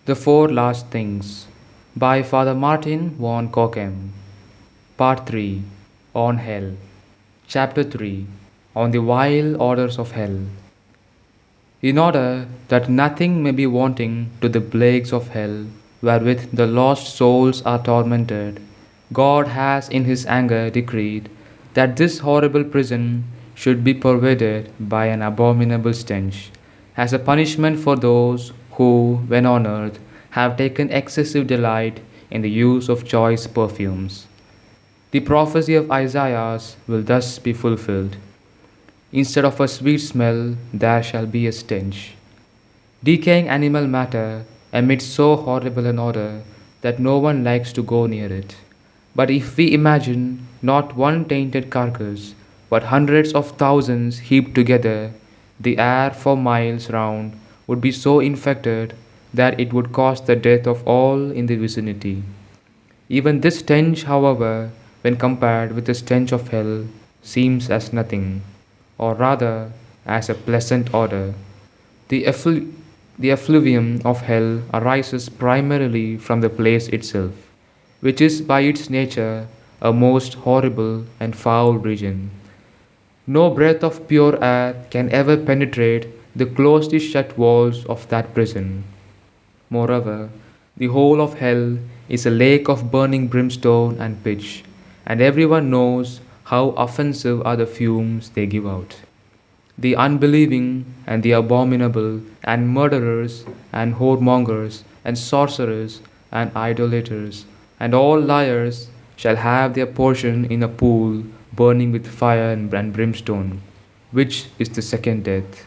The Four Last Things by Father Martin von Cochem. Part 3 On Hell. Chapter 3 On the Vile Odors of Hell. In order that nothing may be wanting to the plagues of hell, wherewith the lost souls are tormented, God has in his anger decreed that this horrible prison should be pervaded by an abominable stench, as a punishment for those who, when on earth, have taken excessive delight in the use of choice perfumes. The prophecy of Isaiah will thus be fulfilled. Instead of a sweet smell, there shall be a stench. Decaying animal matter emits so horrible an odor that no one likes to go near it. But if we imagine not one tainted carcass, but hundreds of thousands heaped together, the air for miles round would be so infected that it would cause the death of all in the vicinity. Even this stench, however, when compared with the stench of hell, seems as nothing, or rather as a pleasant odor. The, the effluvium of hell arises primarily from the place itself, which is by its nature a most horrible and foul region. No breath of pure air can ever penetrate the closely shut walls of that prison. Moreover, the whole of hell is a lake of burning brimstone and pitch, and everyone knows how offensive are the fumes they give out. The unbelieving and the abominable, and murderers and whoremongers, and sorcerers and idolaters, and all liars shall have their portion in a pool burning with fire and brimstone, which is the second death.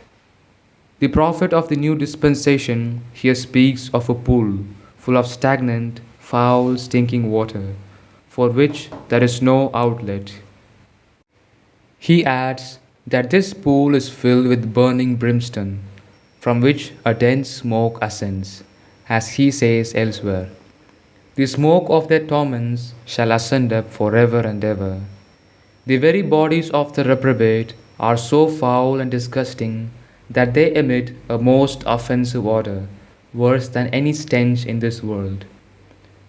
The prophet of the new dispensation here speaks of a pool full of stagnant, foul, stinking water, for which there is no outlet. He adds that this pool is filled with burning brimstone, from which a dense smoke ascends, as he says elsewhere. The smoke of their torments shall ascend up forever and ever. The very bodies of the reprobate are so foul and disgusting that they emit a most offensive odor, worse than any stench in this world.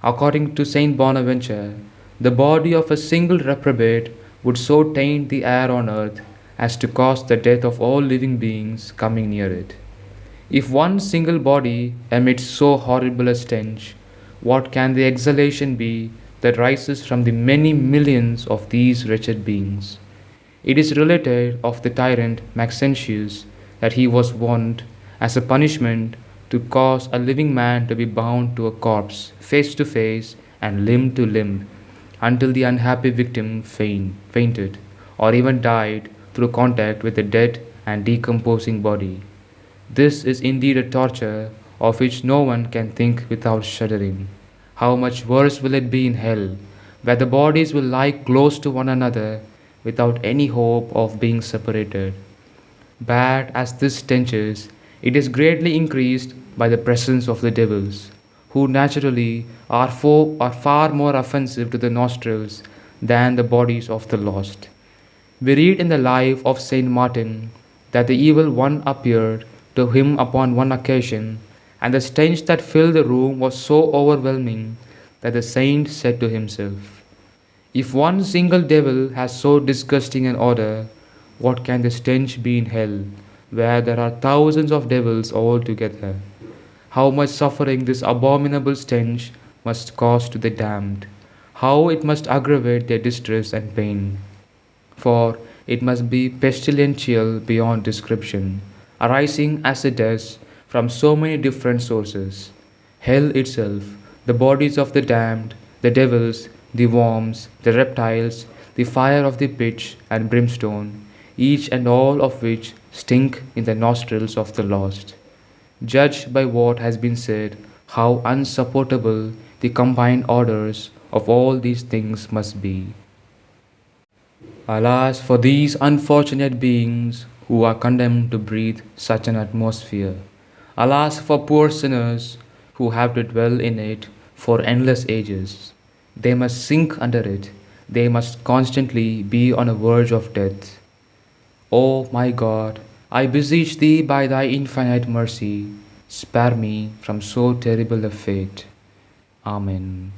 According to Saint Bonaventure, the body of a single reprobate would so taint the air on earth as to cause the death of all living beings coming near it. If one single body emits so horrible a stench, what can the exhalation be that rises from the many millions of these wretched beings? It is related of the tyrant Maxentius that he was wont, as a punishment, to cause a living man to be bound to a corpse, face to face and limb to limb, until the unhappy victim fainted, or even died through contact with the dead and decomposing body. This is indeed a torture of which no one can think without shuddering. How much worse will it be in hell, where the bodies will lie close to one another without any hope of being separated. Bad as this stench is, it is greatly increased by the presence of the devils, who naturally are far more offensive to the nostrils than the bodies of the lost. We read in the life of Saint Martin that the evil one appeared to him upon one occasion, and the stench that filled the room was so overwhelming that the saint said to himself, "If one single devil has so disgusting an odor, what can the stench be in hell, where there are thousands of devils all together? How much suffering this abominable stench must cause to the damned! How it must aggravate their distress and pain! For it must be pestilential beyond description, arising as it does from so many different sources. Hell itself, the bodies of the damned, the devils, the worms, the reptiles, the fire of the pitch and brimstone, each and all of which stink in the nostrils of the lost. Judge by what has been said how unsupportable the combined odors of all these things must be. Alas for these unfortunate beings who are condemned to breathe such an atmosphere. Alas for poor sinners who have to dwell in it for endless ages. They must sink under it. They must constantly be on a verge of death. O my God, I beseech Thee by Thy infinite mercy, spare me from so terrible a fate. Amen.